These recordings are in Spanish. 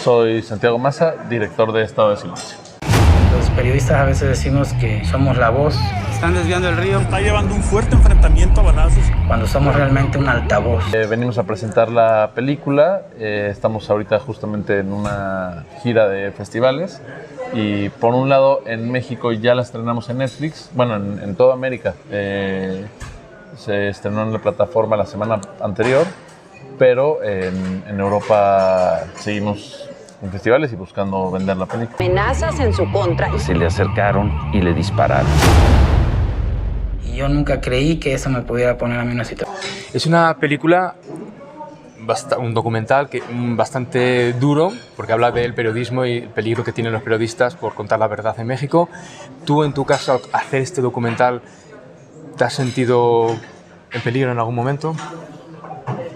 Soy Santiago Maza, director de Estado de Silencio. Los periodistas a veces decimos que somos la voz. Están desviando el río. Está llevando un fuerte enfrentamiento a balazos. Cuando somos realmente un altavoz. Venimos a presentar la película. Estamos ahorita justamente en una gira de festivales. Y por un lado, en México ya la estrenamos en Netflix. Bueno, en toda América. Se estrenó en la plataforma la semana anterior. Pero en Europa seguimos en festivales y buscando vender la película. Amenazas en su contra. Se le acercaron y le dispararon. Y yo nunca creí que eso me pudiera poner a mí en una situación. Es una película, un documental bastante duro, porque habla del periodismo y el peligro que tienen los periodistas por contar la verdad en México. Tú, en tu caso, al hacer este documental, ¿te has sentido en peligro en algún momento?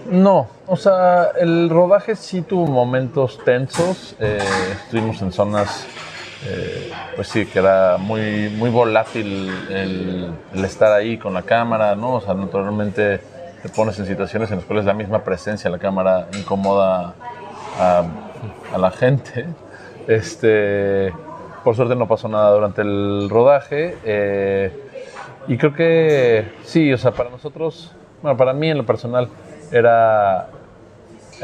No, o sea, el rodaje sí tuvo momentos tensos. Estuvimos en zonas, pues sí, que era muy, muy volátil el estar ahí con la cámara, ¿no? O sea, naturalmente te pones en situaciones en las cuales la misma presencia de la cámara incomoda a la gente. Por suerte no pasó nada durante el rodaje. Y creo que sí, o sea, para nosotros, bueno, para mí en lo personal, era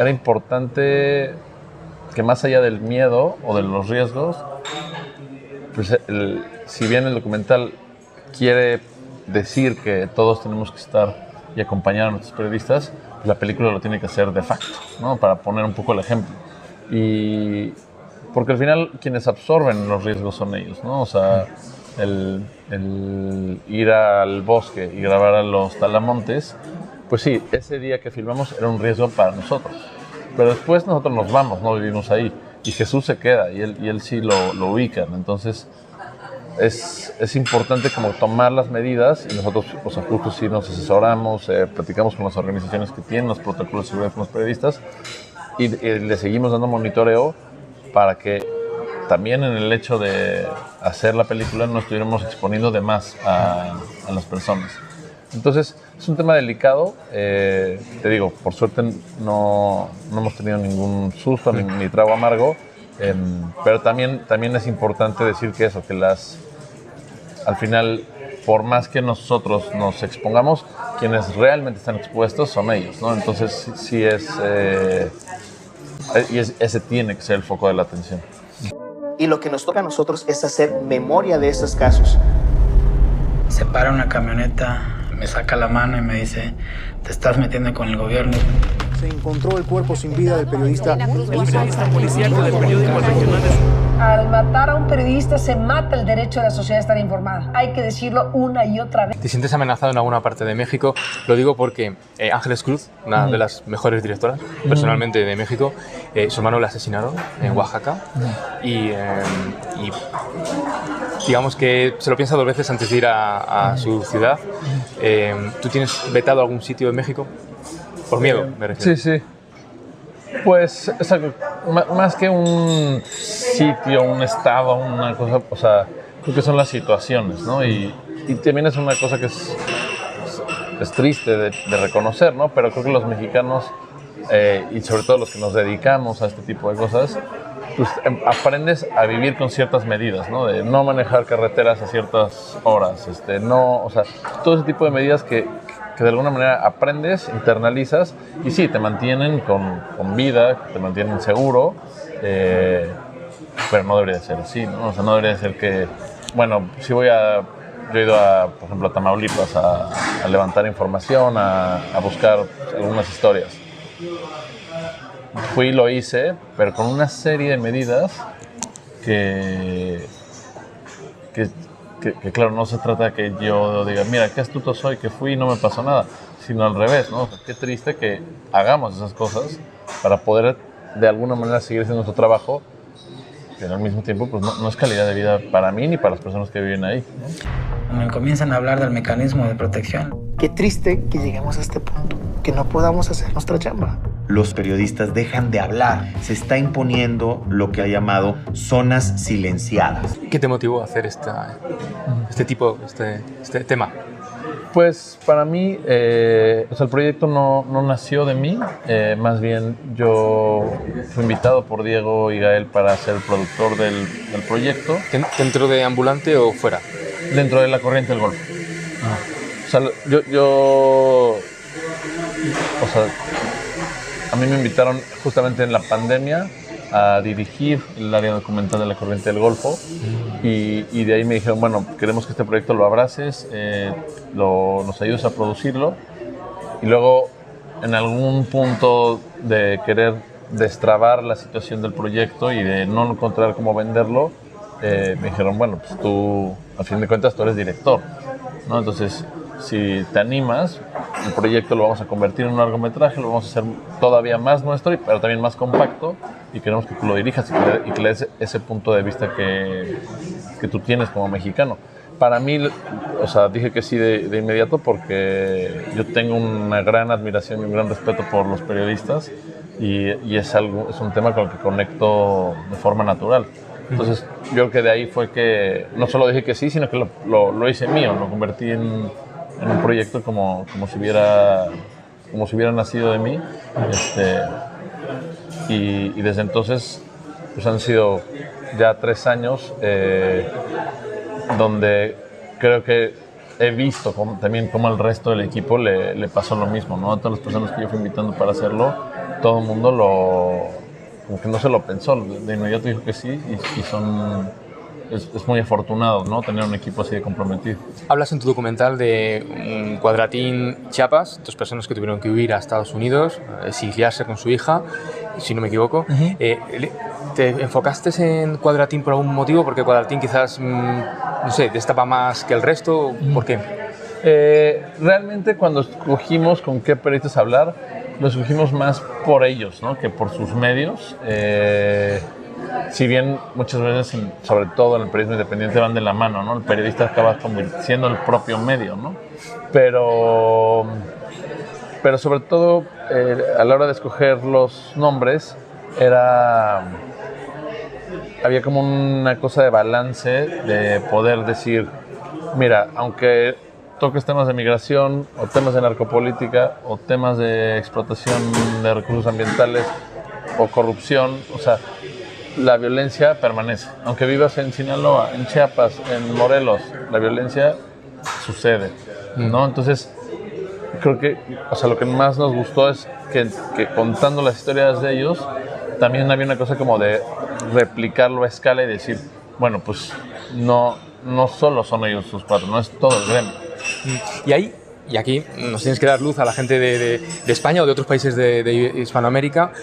importante que más allá del miedo o de los riesgos, pues si bien el documental quiere decir que todos tenemos que estar y acompañar a nuestros periodistas, pues la película lo tiene que hacer de facto, ¿no? Para poner un poco el ejemplo. Y porque al final quienes absorben los riesgos son ellos, ¿no? O sea, el ir al bosque y grabar a los talamontes, pues sí, ese día que filmamos era un riesgo para nosotros. Pero después nosotros nos vamos, no vivimos ahí. Y Jesús se queda y él sí lo ubican. Entonces es importante como tomar las medidas y nosotros, o sea, justo sí nos asesoramos, platicamos con las organizaciones que tienen los protocolos de seguridad con los periodistas y le seguimos dando monitoreo para que también en el hecho de hacer la película no estuviéramos exponiendo de más a las personas. Entonces, es un tema delicado. Te digo, por suerte no hemos tenido ningún susto ni trago amargo, pero también es importante decir que eso, que al final, por más que nosotros nos expongamos, quienes realmente están expuestos son ellos, ¿no? Entonces, sí ese tiene que ser el foco de la atención. Y lo que nos toca a nosotros es hacer memoria de estos casos. Se para una camioneta, me saca la mano y me dice, te estás metiendo con el gobierno. Se encontró el cuerpo sin vida del periodista. El policíaco del periódico regional. Al matar a un periodista se mata el derecho de la sociedad a estar informada. Hay que decirlo una y otra vez. ¿Te sientes amenazado en alguna parte de México? Lo digo porque Ángeles Cruz, una de las mejores directoras personalmente de México, su hermano la asesinaron en Oaxaca y digamos que se lo piensa 2 veces antes de ir a su ciudad. ¿Tú tienes vetado algún sitio en México? Por miedo, me refiero. Sí. Pues, o sea, más que un sitio, un estado, una cosa, o sea, creo que son las situaciones, ¿no? Y también es una cosa que es triste de reconocer, ¿no? Pero creo que los mexicanos, y sobre todo los que nos dedicamos a este tipo de cosas, pues aprendes a vivir con ciertas medidas, ¿no? De no manejar carreteras a ciertas horas, o sea, todo ese tipo de medidas que de alguna manera aprendes, internalizas y sí, te mantienen con vida, te mantienen seguro, pero no debería ser así, ¿no? O sea, no debería ser que, bueno, si yo he ido por ejemplo, a Tamaulipas a levantar información, a buscar algunas historias. Fui y lo hice, pero con una serie de medidas que claro, no se trata de que yo diga, mira, qué astuto soy, que fui y no me pasó nada, sino al revés, ¿no? O sea, qué triste que hagamos esas cosas para poder de alguna manera seguir haciendo nuestro trabajo, pero al mismo tiempo pues no es calidad de vida para mí ni para las personas que viven ahí, ¿no? Me comienzan a hablar del mecanismo de protección. Qué triste que lleguemos a este punto, que no podamos hacer nuestra chamba. Los periodistas dejan de hablar. Se está imponiendo lo que ha llamado zonas silenciadas. ¿Qué te motivó a hacer este tema? Pues para mí, o sea, el proyecto no nació de mí, más bien yo fui invitado por Diego y Gael para ser el productor del proyecto. ¿Dentro de Ambulante o fuera? Dentro de la corriente del Golfo. O sea, o sea, a mí me invitaron justamente en la pandemia a dirigir el área documental de la corriente del Golfo y de ahí me dijeron, bueno, queremos que este proyecto lo abraces, nos ayudes a producirlo, y luego en algún punto de querer destrabar la situación del proyecto y de no encontrar cómo venderlo, me dijeron, bueno, pues tú, a fin de cuentas, tú eres director, ¿no? Entonces, si te animas, el proyecto lo vamos a convertir en un largometraje, lo vamos a hacer todavía más nuestro, pero también más compacto, y queremos que tú lo dirijas y que le des ese punto de vista que tú tienes como mexicano. Para mí, o sea, dije que sí de inmediato porque yo tengo una gran admiración y un gran respeto por los periodistas y es un tema con el que conecto de forma natural. Entonces, yo creo que de ahí fue que no solo dije que sí, sino que lo hice mío, lo convertí en un proyecto como si hubiera nacido de mí. Y desde entonces pues han sido ya 3 años donde creo que he visto también cómo al resto del equipo le pasó lo mismo, ¿no? A todas las personas que yo fui invitando para hacerlo, todo el mundo como que no se lo pensó, de inmediato dijo que sí, y es muy afortunado, ¿no? Tener un equipo así de comprometido. Hablas en tu documental de un Cuadratín Chiapas, 2 personas que tuvieron que huir a Estados Unidos, exiliarse con su hija, si no me equivoco. ¿Te enfocaste en Cuadratín por algún motivo? Porque Cuadratín quizás, no sé, destapa más que el resto. ¿Por qué? Realmente cuando escogimos con qué periodistas hablar, lo escogimos más por ellos, ¿no? Que por sus medios. Si bien muchas veces, sobre todo en el periodismo independiente, van de la mano, ¿no? El periodista acaba como siendo el propio medio, ¿no? Pero sobre todo, a la hora de escoger los nombres, había como una cosa de balance, de poder decir, mira, aunque toques temas de migración, o temas de narcopolítica, o temas de explotación de recursos ambientales, o corrupción, o sea, la violencia permanece. Aunque vivas en Sinaloa, en Chiapas, en Morelos, la violencia sucede, ¿no? Entonces, creo que, o sea, lo que más nos gustó es que contando las historias de ellos, también había una cosa como de replicarlo a escala y decir, bueno, pues no solo son ellos sus 4, no es todo el gremio. Y aquí nos tienes que dar luz a la gente de España o de otros países de Hispanoamérica.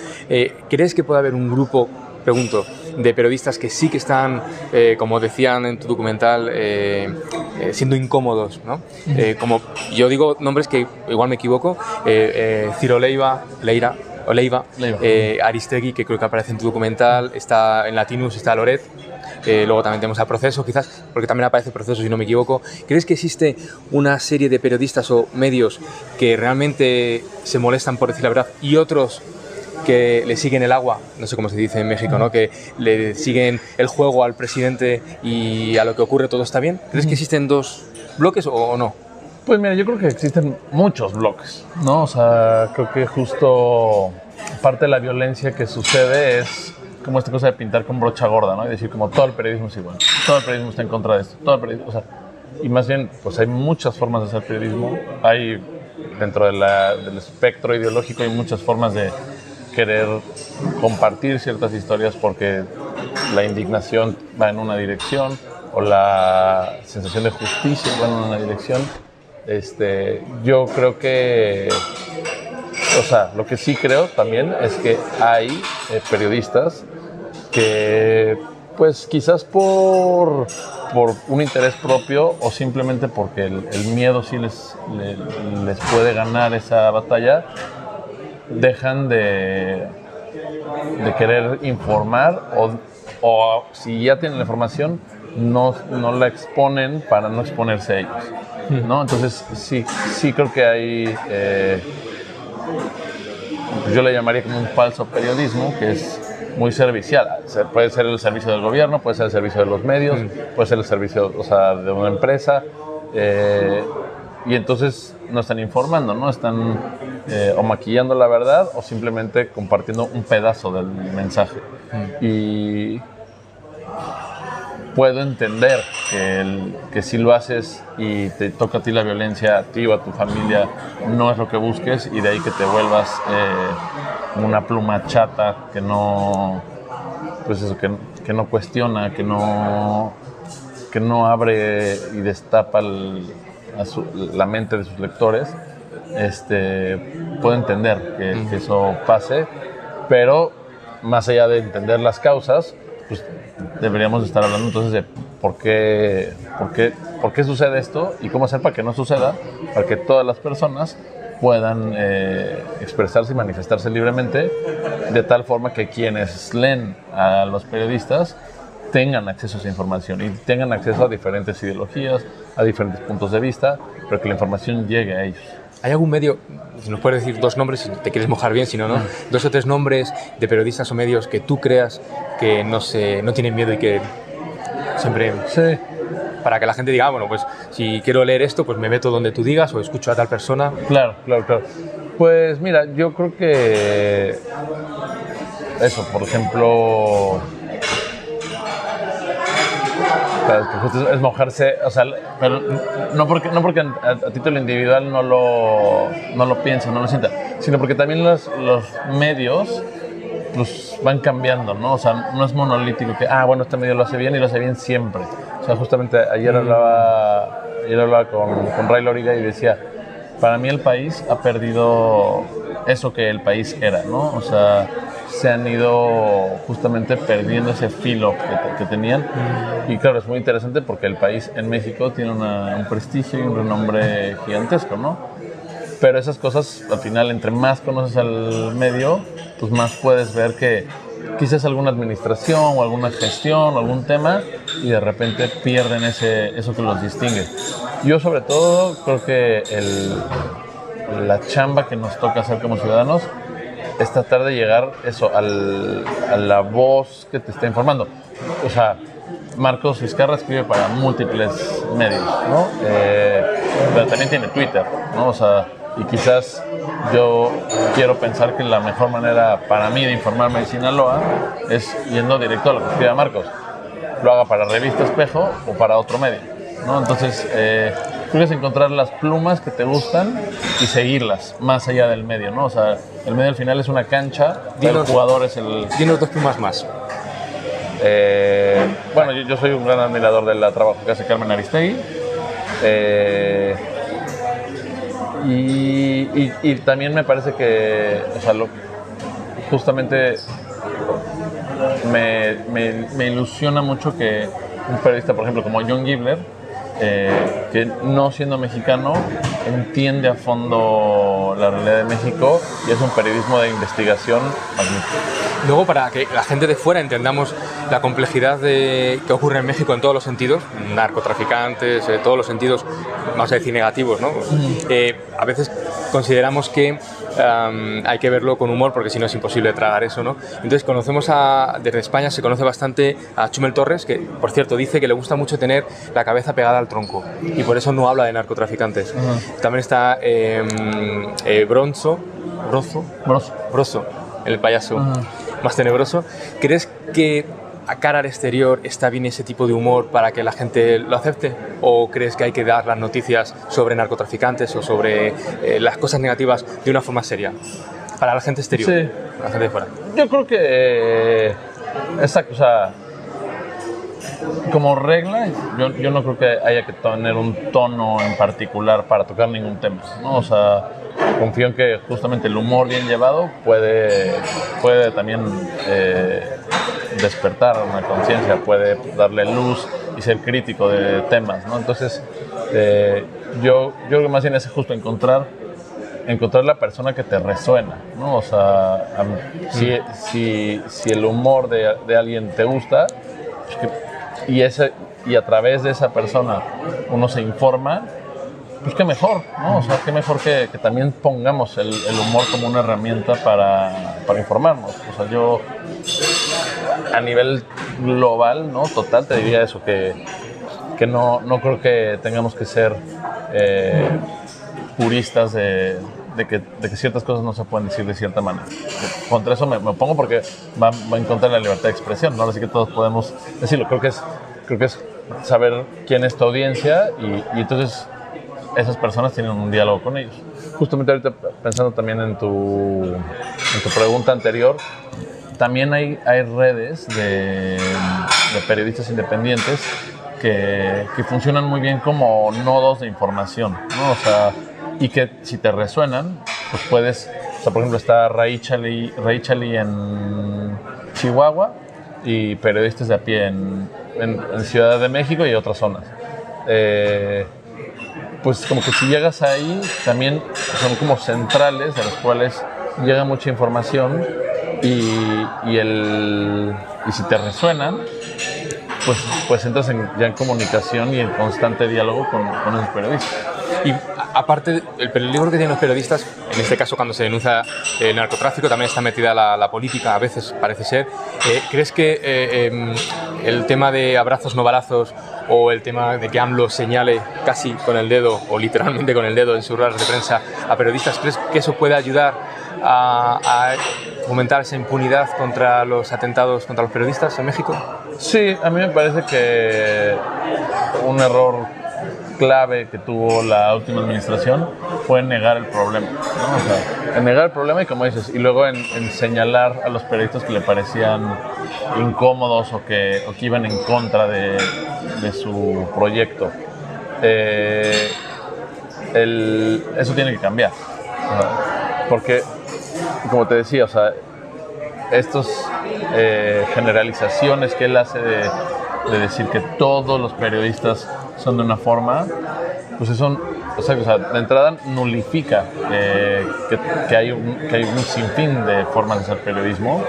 ¿Crees que puede haber un grupo, pregunto, de periodistas que sí que están, como decían en tu documental, siendo incómodos, ¿no? Como yo digo nombres que igual me equivoco, Ciro Leiva, Aristegui, que creo que aparece en tu documental, está en Latinus, está Loret. Luego también tenemos a Proceso, quizás, porque también aparece Proceso, si no me equivoco. ¿Crees que existe una serie de periodistas o medios que realmente se molestan por decir la verdad y otros que le siguen el agua, no sé cómo se dice en México, ¿no? Que le siguen el juego al presidente y a lo que ocurre todo está bien? ¿Crees que existen 2 bloques o no? Pues mira, yo creo que existen muchos bloques, ¿no? O sea, creo que justo parte de la violencia que sucede es como esta cosa de pintar con brocha gorda, ¿no? Y decir como todo el periodismo es igual, todo el periodismo está en contra de esto, todo el periodismo, o sea, y más bien, pues hay muchas formas de hacer periodismo, hay dentro del espectro ideológico hay muchas formas de querer compartir ciertas historias porque la indignación va en una dirección o la sensación de justicia va en una dirección. Yo creo que, o sea, lo que sí creo también es que hay periodistas que, pues quizás por un interés propio o simplemente porque el miedo sí les puede ganar esa batalla, dejan de querer informar o si ya tienen la información no la exponen para no exponerse a ellos, ¿no? Entonces sí creo que hay yo le llamaría como un falso periodismo que es muy servicial. Puede ser el servicio del gobierno, puede ser el servicio de los medios, puede ser el servicio, o sea, de una empresa, y entonces no están informando, ¿no? Están o maquillando la verdad o simplemente compartiendo un pedazo del mensaje. Y puedo entender que si lo haces y te toca a ti la violencia, a ti o a tu familia, no es lo que busques, y de ahí que te vuelvas una pluma chata que no, pues eso, que no cuestiona, que no abre y destapa la mente de sus lectores. Puedo entender que eso pase, pero más allá de entender las causas, pues deberíamos estar hablando entonces de por qué sucede esto y cómo hacer para que no suceda, para que todas las personas puedan expresarse y manifestarse libremente, de tal forma que quienes leen a los periodistas tengan acceso a esa información y tengan acceso a diferentes ideologías, a diferentes puntos de vista, pero que la información llegue a ellos. ¿Hay algún medio, si nos puedes decir 2 nombres, si te quieres mojar bien, si no, 2 o 3 nombres de periodistas o medios que tú creas que no tienen miedo y que siempre... Sí. Para que la gente diga, bueno, pues si quiero leer esto, pues me meto donde tú digas o escucho a tal persona? Claro. Pues mira, yo creo que eso, por ejemplo... Es mojarse, o sea, pero no porque a título individual no lo piensa, no lo sienta, sino porque también los medios pues van cambiando, ¿no? O sea, no es monolítico que, bueno, este medio lo hace bien y lo hace bien siempre. O sea, justamente ayer hablaba con Ray Loriga y decía, para mí el país ha perdido eso que el país era, ¿no? O sea, se han ido justamente perdiendo ese filo que tenían. Y claro, es muy interesante porque el país en México tiene un prestigio y un renombre gigantesco, ¿no? Pero esas cosas, al final, entre más conoces al medio, pues más puedes ver que quizás alguna administración o alguna gestión o algún tema y de repente pierden eso que los distingue. Yo sobre todo creo que la chamba que nos toca hacer como ciudadanos es tratar de llegar a la voz que te está informando. O sea, Marcos Vizcarra escribe para múltiples medios, ¿no? Pero también tiene Twitter, ¿no? O sea, y quizás yo quiero pensar que la mejor manera para mí de informarme de Sinaloa es yendo directo a lo que escribe Marcos. Lo haga para Revista Espejo o para otro medio, ¿no? Entonces, tú debes encontrar las plumas que te gustan y seguirlas más allá del medio, ¿no? O sea, el medio al final es una cancha, el jugador es el... Dinos 2 plumas más. Bueno, yo soy un gran admirador del trabajo que hace Carmen Aristegui. Y también me parece que, o sea, justamente me ilusiona mucho que un periodista, por ejemplo, como John Gibler, que no siendo mexicano entiende a fondo la realidad de México y es un periodismo de investigación magnífico. Luego, para que la gente de fuera entendamos la complejidad que ocurre en México en todos los sentidos, narcotraficantes, todos los sentidos, vamos a decir negativos, ¿no? A veces consideramos que hay que verlo con humor porque si no es imposible tragar eso, ¿no? Entonces desde España se conoce bastante a Chumel Torres, que por cierto dice que le gusta mucho tener la cabeza pegada al tronco y por eso no habla de narcotraficantes. También está Broso, el payaso más tenebroso. ¿Crees que a cara al exterior está bien ese tipo de humor para que la gente lo acepte? ¿O crees que hay que dar las noticias sobre narcotraficantes o sobre las cosas negativas de una forma seria? Para la gente exterior, sí. Para la gente de fuera. Yo creo que exacto, o sea, como regla, yo no creo que haya que tener un tono en particular para tocar ningún tema, ¿no? O sea, confío en que justamente el humor bien llevado puede también despertar una conciencia, puede darle luz y ser crítico de temas, ¿no? Entonces, yo creo que más bien es justo encontrar la persona que te resuena, ¿no? O sea, si el humor de alguien te gusta, pues y a través de esa persona uno se informa, pues qué mejor, ¿no? O sea, qué mejor que también pongamos el humor como una herramienta para informarnos. O sea, yo a nivel global, ¿no? Total, te diría eso, que que no creo que tengamos que ser puristas de que ciertas cosas no se pueden decir de cierta manera. Contra eso me opongo porque va en contra de la libertad de expresión, ¿no? Así que todos podemos decirlo. Creo que es saber quién es tu audiencia y entonces esas personas tienen un diálogo con ellos. Justamente ahorita pensando también en tu pregunta anterior, también hay redes de periodistas independientes que funcionan muy bien como nodos de información, ¿no? O sea, y que si te resuenan, pues puedes, o sea, por ejemplo está Ray Chali en Chihuahua y periodistas de a pie en Ciudad de México y otras zonas. Pues como que si llegas ahí, también son como centrales de las cuales llega mucha información y si te resuenan, pues entras ya en comunicación y en constante diálogo con esos periodistas. Y aparte, el peligro que tienen los periodistas, en este caso cuando se denuncia el narcotráfico, también está metida la política, a veces parece ser. ¿Crees que el tema de abrazos no balazos o el tema de que AMLO señale casi con el dedo o literalmente con el dedo en sus ruedas de prensa a periodistas, crees que eso puede ayudar a fomentar esa impunidad contra los atentados contra los periodistas en México? Sí, a mí me parece que un error clave que tuvo la última administración fue negar el problema, ¿no? O sea, en negar el problema y como dices, y luego en señalar a los periodistas que le parecían incómodos o que iban en contra de su proyecto. Eso tiene que cambiar, ¿no? Porque, como te decía, o sea, estas generalizaciones que él hace de decir que todos los periodistas son de una forma, pues eso, o sea, de entrada nulifica que hay un sinfín de formas de hacer periodismo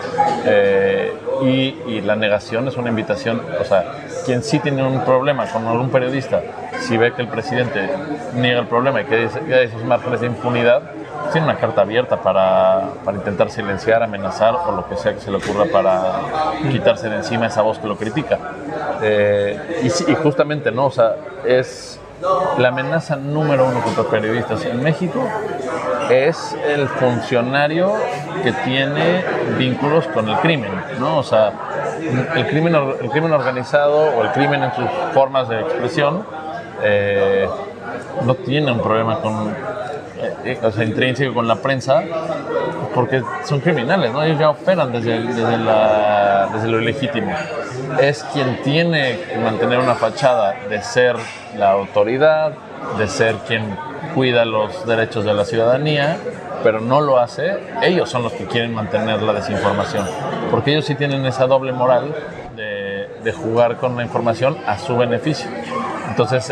y la negación es una invitación, o sea, quien sí tiene un problema con algún periodista, si ve que el presidente niega el problema y que hay esos márgenes de impunidad, tiene una carta abierta para intentar silenciar, amenazar o lo que sea que se le ocurra para quitarse de encima esa voz que lo critica. Y justamente, ¿no? O sea, es la amenaza número uno contra periodistas en México es el funcionario que tiene vínculos con el crimen, ¿no? O sea, el crimen organizado o el crimen en sus formas de expresión no tiene un problema intrínseco con la prensa porque son criminales, ¿no? Ellos ya operan desde lo ilegítimo. Es quien tiene que mantener una fachada de ser la autoridad, de ser quien cuida los derechos de la ciudadanía, pero no lo hace. Ellos son los que quieren mantener la desinformación, porque ellos sí tienen esa doble moral de jugar con la información a su beneficio. Entonces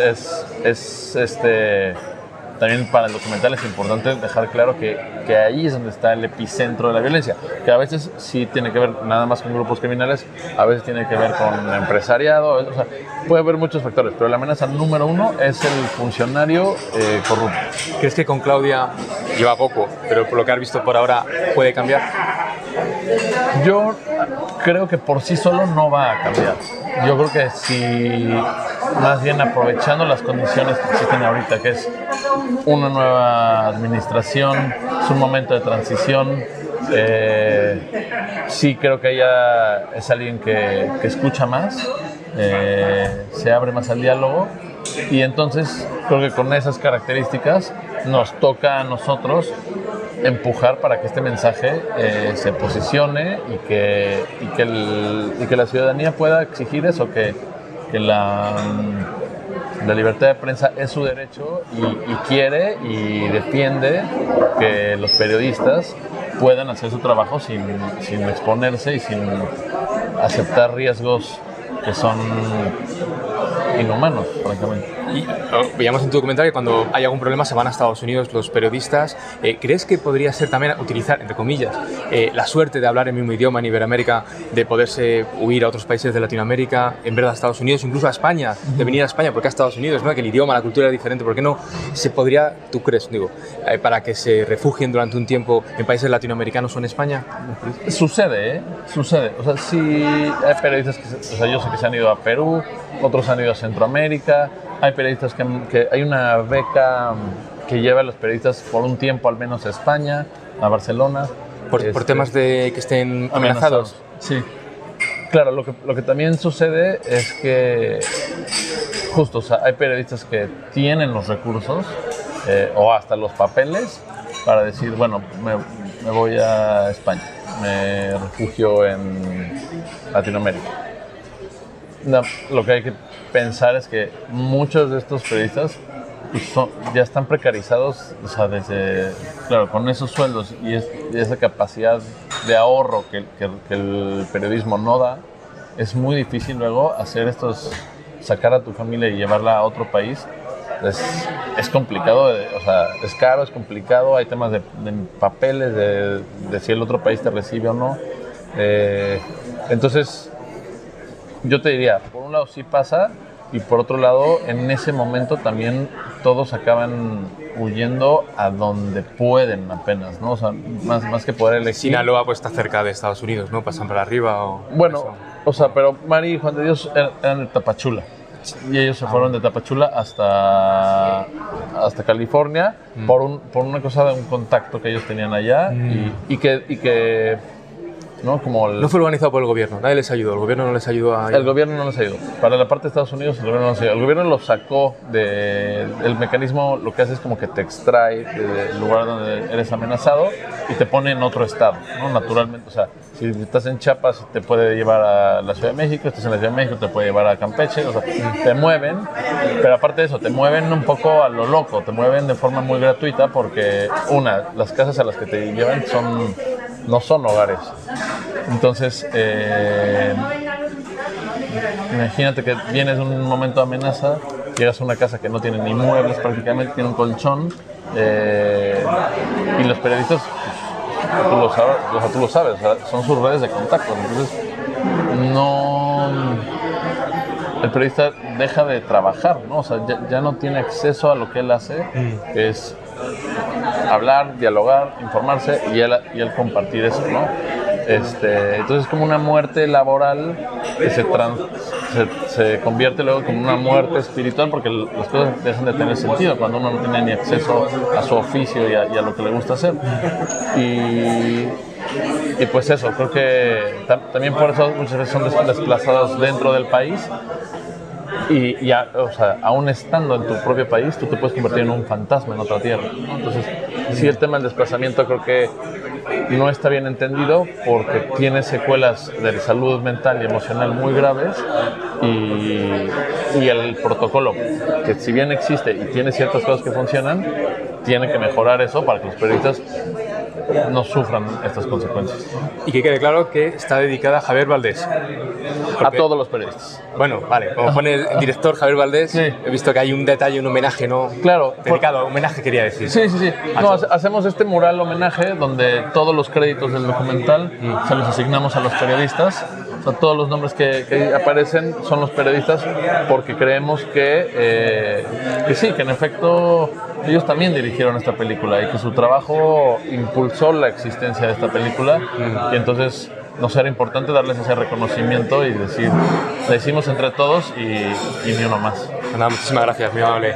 también para el documental es importante dejar claro que ahí es donde está el epicentro de la violencia, que a veces sí tiene que ver nada más con grupos criminales, a veces tiene que ver con empresariado, o sea, puede haber muchos factores, pero la amenaza número uno es el funcionario corrupto. ¿Crees que con Claudia lleva poco, pero por lo que has visto por ahora puede cambiar? Yo creo que por sí solo no va a cambiar. Yo creo que si más bien aprovechando las condiciones que existen ahorita, que es una nueva administración, es un momento de transición, sí creo que ella es alguien que escucha más, se abre más al diálogo y entonces creo que con esas características nos toca a nosotros empujar para que este mensaje se posicione y que la ciudadanía pueda exigir eso, que la libertad de prensa es su derecho y quiere y defiende que los periodistas puedan hacer su trabajo sin exponerse y sin aceptar riesgos que son inhumanos, francamente. Y veíamos en tu documental que cuando hay algún problema se van a Estados Unidos los periodistas. ¿Crees que podría ser también utilizar, entre comillas, la suerte de hablar el mismo idioma en Iberoamérica, de poderse huir a otros países de Latinoamérica, en vez de a Estados Unidos, incluso a España, de venir a España, porque a Estados Unidos, ¿no? Que el idioma, la cultura es diferente? ¿Por qué no se podría, tú crees, para que se refugien durante un tiempo en países latinoamericanos o en España? Sucede. O sea, sí hay periodistas que, o sea, yo sé que se han ido a Perú, otros han ido a Centroamérica, hay periodistas que hay una beca que lleva a los periodistas por un tiempo al menos a España, a Barcelona. Por temas de que estén amenazados. Sí. Claro, lo que también sucede es que justo, o sea, hay periodistas que tienen los recursos o hasta los papeles para decir, bueno, me voy a España, me refugio en Latinoamérica. No, lo que hay que pensar es que muchos de estos periodistas pues ya están precarizados, o sea, claro, con esos sueldos y esa capacidad de ahorro que el periodismo no da, es muy difícil luego hacer sacar a tu familia y llevarla a otro país. Es complicado, o sea, es caro, es complicado, hay temas de papeles, de si el otro país te recibe o no. Entonces, yo te diría, por un lado sí pasa, y por otro lado, en ese momento también todos acaban huyendo a donde pueden apenas, ¿no? O sea, más que poder elegir. Sinaloa pues está cerca de Estados Unidos, ¿no? Pasan para arriba o... Bueno, eso. O sea, pero Mari y Juan de Dios eran de Tapachula. Y ellos se fueron de Tapachula hasta California por una cosa de un contacto que ellos tenían allá y que ¿no? No fue organizado por el gobierno, nadie les ayudó, el gobierno no les ayudó a... El gobierno no les ayudó. Para la parte de Estados Unidos el gobierno no les ayudó. El gobierno los sacó el mecanismo, lo que hace es como que te extrae del lugar donde eres amenazado y te pone en otro estado, ¿no? Naturalmente, o sea, si estás en Chiapas te puede llevar a la Ciudad de México, estás en la Ciudad de México te puede llevar a Campeche, o sea, te mueven, pero aparte de eso, te mueven un poco a lo loco, te mueven de forma muy gratuita porque, las casas a las que te llevan no son hogares. Entonces, imagínate que vienes de un momento de amenaza, llegas a una casa que no tiene ni muebles prácticamente, tiene un colchón, y los periodistas, pues, tú lo sabes, o sea, son sus redes de contacto. Entonces, el periodista deja de trabajar, ¿no? O sea, ya no tiene acceso a lo que él hace, que es hablar, dialogar, informarse y él compartir eso, ¿no? Entonces es como una muerte laboral que se convierte luego como una muerte espiritual porque las cosas dejan de tener sentido cuando uno no tiene ni acceso a su oficio y a lo que le gusta hacer. Y pues eso, creo que también por eso muchas veces son desplazados dentro del país. O sea, aún estando en tu propio país, tú te puedes convertir en un fantasma en otra tierra, ¿no? Entonces, sí, el tema del desplazamiento creo que no está bien entendido porque tiene secuelas de salud mental y emocional muy graves y el protocolo, que si bien existe y tiene ciertas cosas que funcionan, tiene que mejorar eso para que los periodistas no sufran estas consecuencias, ¿no? Y que quede claro que está dedicada a Javier Valdés. A todos los periodistas. Bueno, vale, como pone el director Javier Valdés, sí. He visto que hay un detalle, un homenaje, ¿no? Claro. Dedicado, homenaje quería decir. Sí. No, hacemos este mural homenaje donde todos los créditos del documental se los asignamos a los periodistas. O sea, todos los nombres que aparecen son los periodistas porque creemos que sí, que en efecto ellos también dirigieron esta película y que su trabajo impulsó la existencia de esta película y entonces nos era importante darles ese reconocimiento y decir, la hicimos entre todos y ni uno más. Nada, muchísimas gracias, muy amable.